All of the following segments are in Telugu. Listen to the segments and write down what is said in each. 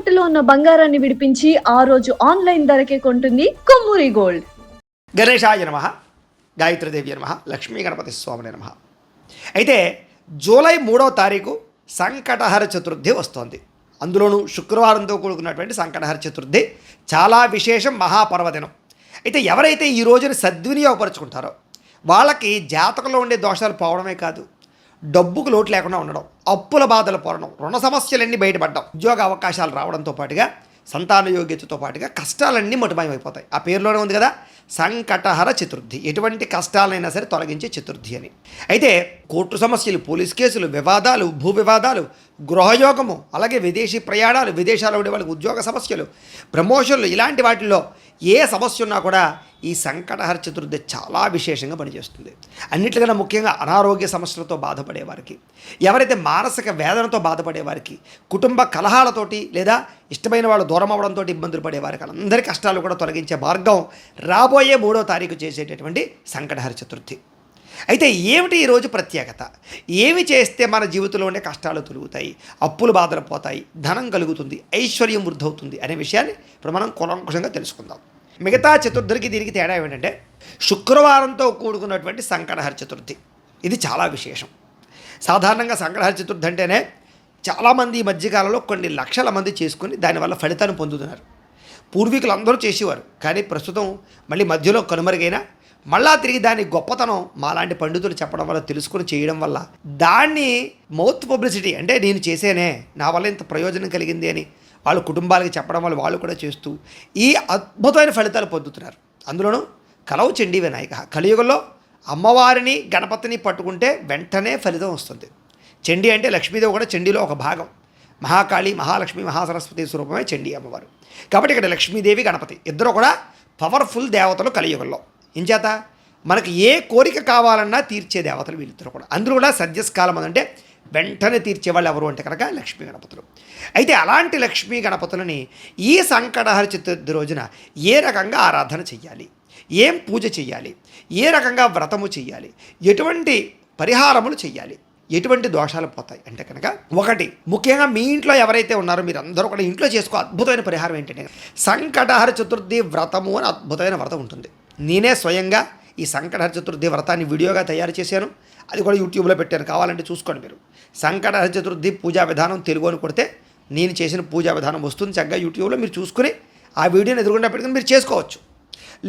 తాకట్టులో ఉన్న బంగారాన్ని విడిపించి ఆ రోజు ఆన్లైన్ ధరకే కొంటుంది కొమ్మూరి గోల్డ్. గణేశాయ నమః, గాయత్రీదేవి నమః, లక్ష్మీ గణపతి స్వామి నమః. అయితే జూలై 3వ తారీఖు సంకటహర చతుర్థి వస్తోంది. అందులోనూ శుక్రవారంతో కూడుకున్నటువంటి సంకటహర చతుర్థి చాలా విశేషం, మహాపర్వదినం. అయితే ఎవరైతే ఈ రోజుని సద్వినియోగపరుచుకుంటారో వాళ్ళకి జాతకంలో ఉండే దోషాలు పోవడమే కాదు, డబ్బుకు లోటు లేకుండా ఉండడం, అప్పుల బాధలు పోవడం, రుణ సమస్యలన్నీ బయటపడడం, ఉద్యోగ అవకాశాలు రావడంతో పాటుగా సంతాన యోగ్యతతో పాటుగా కష్టాలన్నీ మటుమాయమైపోతాయి. ఆ పేరులోనే ఉంది కదా, సంకటహర చతుర్థి. ఎటువంటి కష్టాలైనా సరే తొలగించే చతుర్థి అని. అయితే కోర్టు సమస్యలు, పోలీస్ కేసులు, వివాదాలు, భూ వివాదాలు, గృహయోగము, అలాగే విదేశీ ప్రయాణాలు, విదేశాల్లో ఉండే వాళ్ళకి ఉద్యోగ సమస్యలు, ప్రమోషన్లు, ఇలాంటి వాటిల్లో ఏ సమస్య ఉన్నా కూడా ఈ సంకటహర చతుర్థి చాలా విశేషంగా పనిచేస్తుంది. అన్నిటికన్నా ముఖ్యంగా అనారోగ్య సమస్యలతో బాధపడేవారికి, ఎవరైతే మానసిక వేదనతో బాధపడేవారికి, కుటుంబ కలహాలతోటి లేదా ఇష్టమైన వాళ్ళు దూరం అవడంతో ఇబ్బందులు పడేవారికి అందరి కష్టాలు కూడా తొలగించే మార్గం రాబోయే 3వ తారీఖు చేసేటటువంటి సంకటహర చతుర్థి. అయితే ఏమిటి ఈరోజు ప్రత్యేకత? ఏమి చేస్తే మన జీవితంలో ఉండే కష్టాలు తొలుగుతాయి, అప్పులు బాధలు పోతాయి, ధనం కలుగుతుంది, ఐశ్వర్యం వృద్ధి అవుతుంది అనే విషయాన్ని ఇప్పుడు మనం కూలంకుషంగా తెలుసుకుందాం. మిగతా చతుర్థికి దీనికి తేడా ఏమిటంటే శుక్రవారంతో కూడుకున్నటువంటి సంకటహర చతుర్థి. ఇది చాలా విశేషం. సాధారణంగా సంకటహర చతుర్థి అంటేనే చాలామంది ఈ మధ్యకాలంలో కొన్ని లక్షల మంది చేసుకుని దానివల్ల ఫలితాన్ని పొందుతున్నారు. పూర్వీకులు అందరూ చేసేవారు, కానీ ప్రస్తుతం మళ్ళీ మధ్యలో కనుమరుగైనా మళ్ళా తిరిగి దాని గొప్పతనం మాలాంటి పండితులు చెప్పడం వల్ల, తెలుసుకుని చేయడం వల్ల దాన్ని మౌత్ పబ్లిసిటీ, అంటే నేను చేసేనే, నా వల్ల ఇంత ప్రయోజనం కలిగింది అని వాళ్ళ కుటుంబాలకి చెప్పడం వల్ల వాళ్ళు కూడా చేస్తూ ఈ అద్భుతమైన ఫలితాలు పొందుతున్నారు. అందులోనూ కలవు చండీ వినాయక, కలియుగంలో అమ్మవారిని గణపతిని పట్టుకుంటే వెంటనే ఫలితం వస్తుంది. చండీ అంటే లక్ష్మీదేవి కూడా చండీలో ఒక భాగం. మహాకాళి, మహాలక్ష్మి, మహాసరస్వతి స్వరూపమే చండీ అమ్మవారు. కాబట్టి ఇక్కడ లక్ష్మీదేవి, గణపతి ఇద్దరు కూడా పవర్ఫుల్ దేవతలు కలియుగంలో. ఇంచేత మనకి ఏ కోరిక కావాలన్నా తీర్చే దేవతలు వీళ్ళిద్దరు కూడా. అందరూ కూడా సద్యస్కాలం అంటే వెంటనే తీర్చేవాళ్ళు ఎవరు అంటే కనుక లక్ష్మీ గణపతులు. అయితే అలాంటి లక్ష్మీ గణపతులని ఈ సంకటహర చతుర్థి రోజున ఏ రకంగా ఆరాధన చెయ్యాలి, ఏం పూజ చెయ్యాలి, ఏ రకంగా వ్రతము చెయ్యాలి, ఎటువంటి పరిహారములు చెయ్యాలి, ఎటువంటి దోషాలు పోతాయి అంటే కనుక, ఒకటి ముఖ్యంగా మీ ఇంట్లో ఎవరైతే ఉన్నారో మీరు అందరూ కూడా ఇంట్లో చేసుకో అద్భుతమైన పరిహారం ఏంటంటే సంకటహర చతుర్థి వ్రతము అని అద్భుతమైన వ్రతం ఉంటుంది. నేనే స్వయంగా ఈ సంకటహర చతుర్థి వ్రతాన్ని వీడియోగా తయారు చేశాను, అది కూడా యూట్యూబ్లో పెట్టాను, కావాలంటే చూసుకోండి మీరు. సంకటహర చతుర్థి పూజా విధానం తెలుగు అని కొడితే నేను చేసిన పూజా విధానం వస్తుంది చక్కగా యూట్యూబ్లో. మీరు చూసుకుని ఆ వీడియోని ఎదురుగుండా పెట్టుకుని మీరు చేసుకోవచ్చు.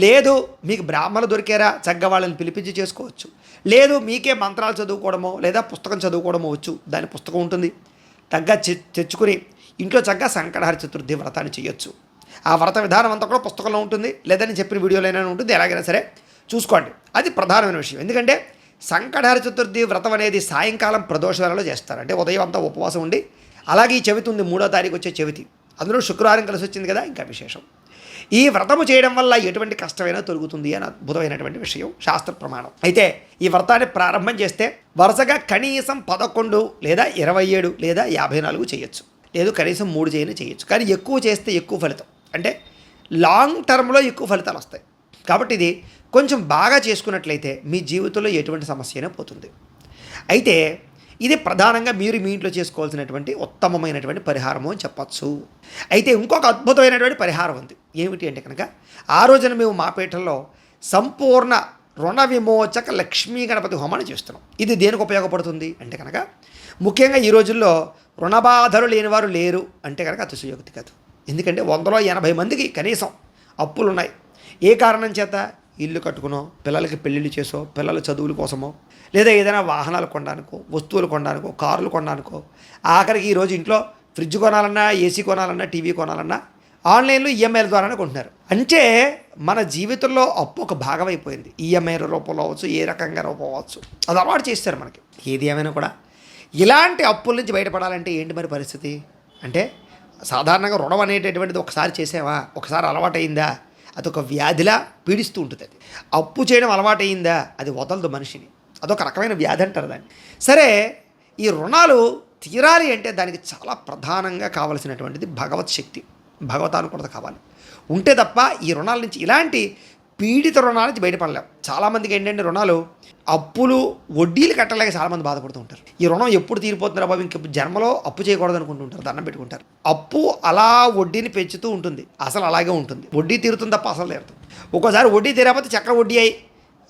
లేదు మీకు బ్రాహ్మణులు దొరికారా, చక్కగా వాళ్ళని పిలిపించి చేసుకోవచ్చు. లేదు మీకే మంత్రాలు చదువుకోవడమో లేదా పుస్తకం చదువుకోవడమో వచ్చు, దాని పుస్తకం ఉంటుంది, తగ్గ తెచ్చుకుని ఇంట్లో చక్కగా సంకటహర చతుర్థి వ్రతాన్ని చేయొచ్చు. ఆ వ్రత విధానం అంతా కూడా పుస్తకంలో ఉంటుంది, లేదా నేను చెప్పిన వీడియోలైనా ఉంటుంది, ఎలాగైనా సరే చూసుకోండి. అది ప్రధానమైన విషయం. ఎందుకంటే సంకటహర చతుర్థి వ్రతం అనేది సాయంకాలం ప్రదోష వేళలో చేస్తారు. అంటే ఉదయం అంతా ఉపవాసం ఉండి, అలాగే ఈ చవితి ఉంది 3వ తారీఖు వచ్చే చవితి, అందులో శుక్రవారం కలిసి వచ్చింది కదా, ఇంకా విశేషం. ఈ వ్రతము చేయడం వల్ల ఎటువంటి కష్టమైనా తొలుగుతుంది అని అద్భుతమైనటువంటి విషయం శాస్త్ర ప్రమాణం. అయితే ఈ వ్రతాన్ని ప్రారంభం చేస్తే వరుసగా కనీసం 11 లేదా 27 లేదా 54 చేయొచ్చు, లేదు కనీసం 3 చేయొచ్చు. కానీ ఎక్కువ చేస్తే ఎక్కువ ఫలితం, అంటే లాంగ్ టర్మ్లో ఎక్కువ ఫలితాలు వస్తాయి. కాబట్టి ఇది కొంచెం బాగా చేసుకున్నట్లయితే మీ జీవితంలో ఎటువంటి సమస్య అయినా పోతుంది. అయితే ఇది ప్రధానంగా మీరు మీ ఇంట్లో చేసుకోవాల్సినటువంటి ఉత్తమమైనటువంటి పరిహారము అని చెప్పచ్చు. అయితే ఇంకొక అద్భుతమైనటువంటి పరిహారం ఉంది. ఏమిటి అంటే కనుక, ఆ రోజున మేము మా పీఠంలో సంపూర్ణ రుణ విమోచక లక్ష్మీ గణపతి హోమాన్ని చేస్తున్నాం. ఇది దేనికి ఉపయోగపడుతుంది అంటే కనుక, ముఖ్యంగా ఈ రోజుల్లో రుణబాధలు లేనివారు లేరు అంటే కనుక అతిశయోక్తి కాదు. ఎందుకంటే 180 మందికి కనీసం అప్పులు ఉన్నాయి. ఏ కారణం చేత? ఇల్లు కట్టుకునో, పిల్లలకి పెళ్ళిళ్ళు చేసో, పిల్లల చదువుల కోసమో, లేదా ఏదైనా వాహనాలు కొనడానికో, వస్తువులు కొనడానికో, కార్లు కొనడానికో, ఆఖరికి ఈరోజు ఇంట్లో ఫ్రిడ్జ్ కొనాలన్నా, ఏసీ కొనాలన్నా, టీవీ కొనాలన్నా ఆన్లైన్లో ఈఎంఐల ద్వారానే కొంటున్నారు. అంటే మన జీవితంలో అప్పు ఒక భాగం అయిపోయింది. ఈఎంఐ రూపంలో అవ్వచ్చు, ఏ రకంగా రూపం అవ్వచ్చు, అది అలవాటు చేస్తారు మనకి. ఏది ఏమైనా కూడా ఇలాంటి అప్పుల నుంచి బయటపడాలంటే ఏంటి మరి పరిస్థితి అంటే, సాధారణంగా రుణం అనేటటువంటిది ఒకసారి చేసావా, ఒకసారి అలవాటైందా, అదొక వ్యాధిలా పీడిస్తూ ఉంటుంది. అది అప్పు చేయడం అలవాటైందా, అది వదలదు మనిషిని, అదొక రకమైన వ్యాధి అంటారు దాన్ని. సరే, ఈ రుణాలు తీరాలి అంటే దానికి చాలా ప్రధానంగా కావలసినటువంటిది భగవత్ శక్తి, భగవతానుకూలత కావాలి. ఉంటే తప్ప ఈ రుణాల నుంచి, ఇలాంటి పీడిత రుణాల నుంచి బయటపడలేం. చాలామందికి ఏంటంటే రుణాలు అప్పులు వడ్డీలు కట్టలేక చాలామంది బాధపడుతూ ఉంటారు. ఈ రుణం ఎప్పుడు తీరిపోతుందిరా బాబు, ఇంక జన్మలో అప్పు చేయకూడదు అనుకుంటుంటారు, దండం పెట్టుకుంటారు. అప్పు అలా వడ్డీని పెంచుతూ ఉంటుంది, అసలు అలాగే ఉంటుంది. వడ్డీ తీరుతుంది తప్ప అసలు తీరుతుంది. ఒక్కోసారి వడ్డీ తీరకపోతే చక్ర వడ్డీ అయి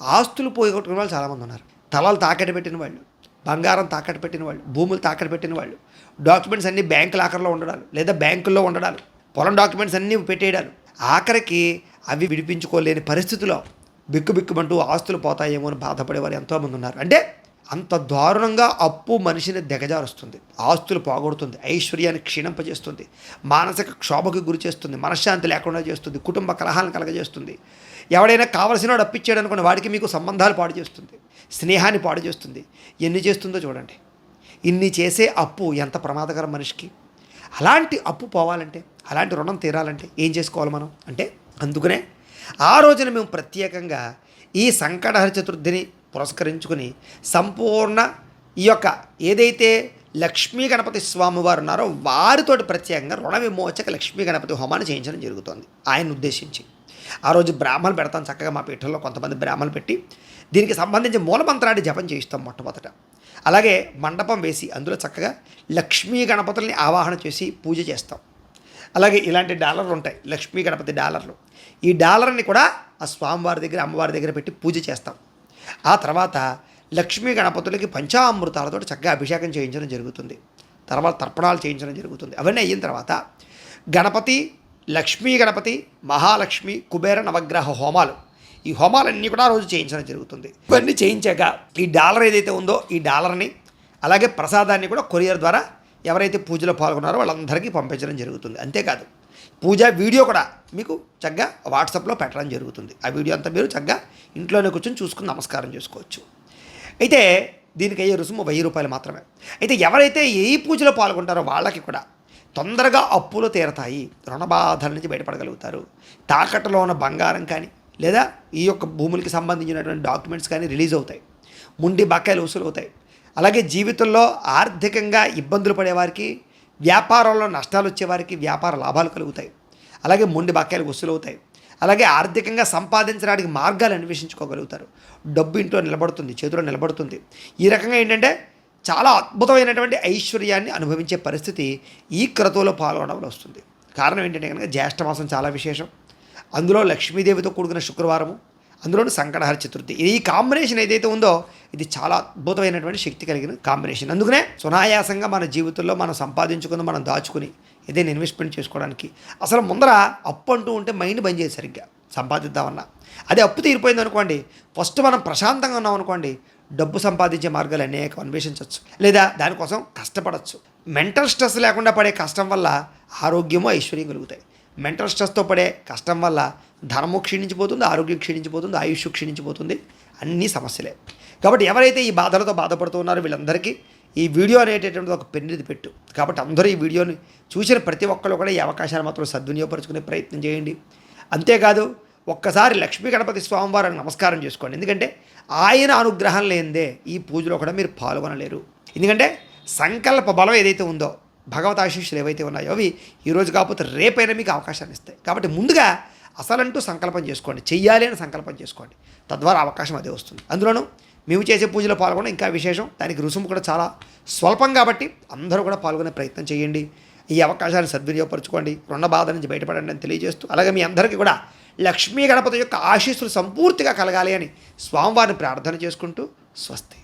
ఆస్తులు పోగొట్టుకునే వాళ్ళు చాలామంది ఉన్నారు. తలలు తాకట్టు పెట్టిన వాళ్ళు, బంగారం తాకట్టు పెట్టిన వాళ్ళు, భూములు తాకట్టు పెట్టిన వాళ్ళు, డాక్యుమెంట్స్ అన్నీ బ్యాంకు లాకర్లో ఉండడాలు లేదా బ్యాంకుల్లో ఉండడాలు, పొలం డాక్యుమెంట్స్ అన్నీ పెట్టేయడాలు, ఆఖరికి అవి విడిపించుకోలేని పరిస్థితిలో బిక్కుబిక్కుమంటూ ఆస్తులు పోతాయేమో అని బాధపడేవారు ఎంతోమంది ఉన్నారు. అంటే అంత దారుణంగా అప్పు మనిషిని దిగజారుస్తుంది, ఆస్తులు పోగొడుతుంది, ఐశ్వర్యాన్ని క్షీణింపజేస్తుంది, మానసిక క్షోభకు గురి చేస్తుంది, మనశ్శాంతి లేకుండా చేస్తుంది, కుటుంబ కలహాలను కలగజేస్తుంది. ఎవడైనా కావలసిన వాడు అప్పిచ్చాడు అనుకున్న వాడికి మీకు సంబంధాలు పాడు చేస్తుంది, స్నేహాన్ని పాడు చేస్తుంది. ఎన్ని చేస్తుందో చూడండి. ఇన్ని చేసే అప్పు ఎంత ప్రమాదకరం మనిషికి. అలాంటి అప్పు పోవాలంటే, అలాంటి రుణం తీరాలంటే ఏం చేసుకోవాలి మనం అంటే, అందుకనే ఆ రోజున మేము ప్రత్యేకంగా ఈ సంకటహర చతుర్థిని పురస్కరించుకుని సంపూర్ణ ఈ యొక్క ఏదైతే లక్ష్మీ గణపతి స్వామి వారు ఉన్నారో వారితోటి ప్రత్యేకంగా రుణ విమోచక లక్ష్మీ గణపతి హోమాన్ని చేయించడం జరుగుతుంది. ఆయన ఉద్దేశించి ఆ రోజు బ్రాహ్మణులు పెడతాం. చక్కగా మా పీఠంలో కొంతమంది బ్రాహ్మణులు పెట్టి దీనికి సంబంధించి మూలమంత్రాన్ని జపం చేయిస్తాం మొట్టమొదట. అలాగే మండపం వేసి అందులో చక్కగా లక్ష్మీ గణపతుల్ని ఆవాహన చేసి పూజ చేస్తాం. అలాగే ఇలాంటి డాలర్లు ఉంటాయి, లక్ష్మీ గణపతి డాలర్లు. ఈ డాలర్ని కూడా ఆ స్వామివారి దగ్గర అమ్మవారి దగ్గర పెట్టి పూజ చేస్తాం. ఆ తర్వాత లక్ష్మీ గణపతులకి పంచామృతాలతో చక్కగా అభిషేకం చేయించడం జరుగుతుంది. తర్వాత తర్పణాలు చేయించడం జరుగుతుంది. అవన్నీ అయిన తర్వాత గణపతి, లక్ష్మీ గణపతి, మహాలక్ష్మి, కుబేర నవగ్రహ హోమాలు, ఈ హోమాలన్నీ కూడా రోజు చేయించడం జరుగుతుంది. ఇవన్నీ చేయించాక ఈ డాలర్ ఏదైతే ఉందో ఈ డాలర్ని అలాగే ప్రసాదాన్ని కూడా కొరియర్ ద్వారా ఎవరైతే పూజలో పాల్గొన్నారో వాళ్ళందరికీ పంపించడం జరుగుతుంది. అంతేకాదు పూజ వీడియో కూడా మీకు చక్కగా వాట్సాప్లో పెట్టడం జరుగుతుంది. ఆ వీడియో అంతా మీరు చక్కగా ఇంట్లోనే కూర్చొని చూసుకుని నమస్కారం చేసుకోవచ్చు. అయితే దీనికి అయ్యే రుసుము 1000 రూపాయలు మాత్రమే. అయితే ఎవరైతే ఏ పూజలో పాల్గొంటారో వాళ్ళకి కూడా తొందరగా అప్పులు తీరతాయి, రుణబాధల నుంచి బయటపడగలుగుతారు. తాకట్టులో ఉన్న బంగారం కానీ లేదా ఈ యొక్క భూములకి సంబంధించినటువంటి డాక్యుమెంట్స్ కానీ రిలీజ్ అవుతాయి, ముండి బకాయిలు వసూలు అవుతాయి. అలాగే జీవితంలో ఆర్థికంగా ఇబ్బందులు పడేవారికి, వ్యాపారంలో నష్టాలు వచ్చేవారికి వ్యాపార లాభాలు కలుగుతాయి. అలాగే మొండి బకాయిలు వసూలు అవుతాయి. అలాగే ఆర్థికంగా సంపాదించడానికి మార్గాలు అన్వేషించుకోగలుగుతారు. డబ్బు ఇంట్లో నిలబడుతుంది, చేతిలో నిలబడుతుంది. ఈ రకంగా ఏంటంటే చాలా అద్భుతమైనటువంటి ఐశ్వర్యాన్ని అనుభవించే పరిస్థితి ఈ క్రతువులో పాల్గొనడంలో వస్తుంది. కారణం ఏంటంటే కనుక జ్యేష్ఠమాసం చాలా విశేషం, అందులో లక్ష్మీదేవితో కూడుకున్న శుక్రవారము, అందులోని సంకటహర చతుర్థి. ఈ కాంబినేషన్ ఏదైతే ఉందో ఇది చాలా అద్భుతమైనటువంటి శక్తి కలిగిన కాంబినేషన్. అందుకనే సునాయాసంగా మన జీవితంలో మనం సంపాదించుకుని మనం దాచుకుని ఏదైనా ఇన్వెస్ట్మెంట్ చేసుకోవడానికి అసలు ముందర అప్పు అంటూ ఉంటే మైండ్ బంద్ చేసి సరిగ్గా సంపాదిద్దామన్నా, అదే అప్పు తీరిపోయింది అనుకోండి, ఫస్ట్ మనం ప్రశాంతంగా ఉన్నాం అనుకోండి, డబ్బు సంపాదించే మార్గాలు అనేక అన్వేషించవచ్చు, లేదా దానికోసం కష్టపడవచ్చు. మెంటల్ స్ట్రెస్ లేకుండా పడే కష్టం వల్ల ఆరోగ్యము ఐశ్వర్యం కలుగుతాయి. మెంటల్ స్ట్రెస్తో పడే కష్టం వల్ల ధనము క్షీణించిపోతుంది, ఆరోగ్యం క్షీణించిపోతుంది, ఆయుష్ క్షీణించిపోతుంది, అన్నీ సమస్యలే. కాబట్టి ఎవరైతే ఈ బాధలతో బాధపడుతూ ఉన్నారో వీళ్ళందరికీ ఈ వీడియో అనేటటువంటిది ఒక పెన్నిది పెట్టు. కాబట్టి అందరూ ఈ వీడియోని చూసిన ప్రతి ఒక్కరు కూడా ఈ అవకాశాన్ని మాత్రం సద్వినియోగపరుచుకునే ప్రయత్నం చేయండి. అంతేకాదు ఒక్కసారి లక్ష్మీ గణపతి స్వామివారిని నమస్కారం చేసుకోండి. ఎందుకంటే ఆయన అనుగ్రహం లేనిదే ఈ పూజలో కూడా మీరు పాల్గొనలేరు. ఎందుకంటే సంకల్ప బలం ఏదైతే ఉందో, భగవత్ ఆశీస్సులు ఏవైతే ఉన్నాయో అవి ఈరోజు కాకపోతే రేపైనా మీకు అవకాశాన్ని ఇస్తాయి. కాబట్టి ముందుగా అసలంటూ సంకల్పం చేసుకోండి, చెయ్యాలి అని సంకల్పం చేసుకోండి, తద్వారా అవకాశం అదే వస్తుంది. అందులోనూ మేము చేసే పూజలో పాల్గొనడం ఇంకా విశేషం, దానికి రుసుము కూడా చాలా స్వల్పం. కాబట్టి అందరూ కూడా పాల్గొనే ప్రయత్నం చేయండి, ఈ అవకాశాన్ని సద్వినియోగపరచుకోండి, రుణ బాధ నుంచి బయటపడండి అని తెలియజేస్తూ, అలాగే మీ అందరికీ కూడా లక్ష్మీ గణపతి యొక్క ఆశీస్సులు సంపూర్తిగా కలగాలి అని స్వామివారిని ప్రార్థన చేసుకుంటూ స్వస్తి.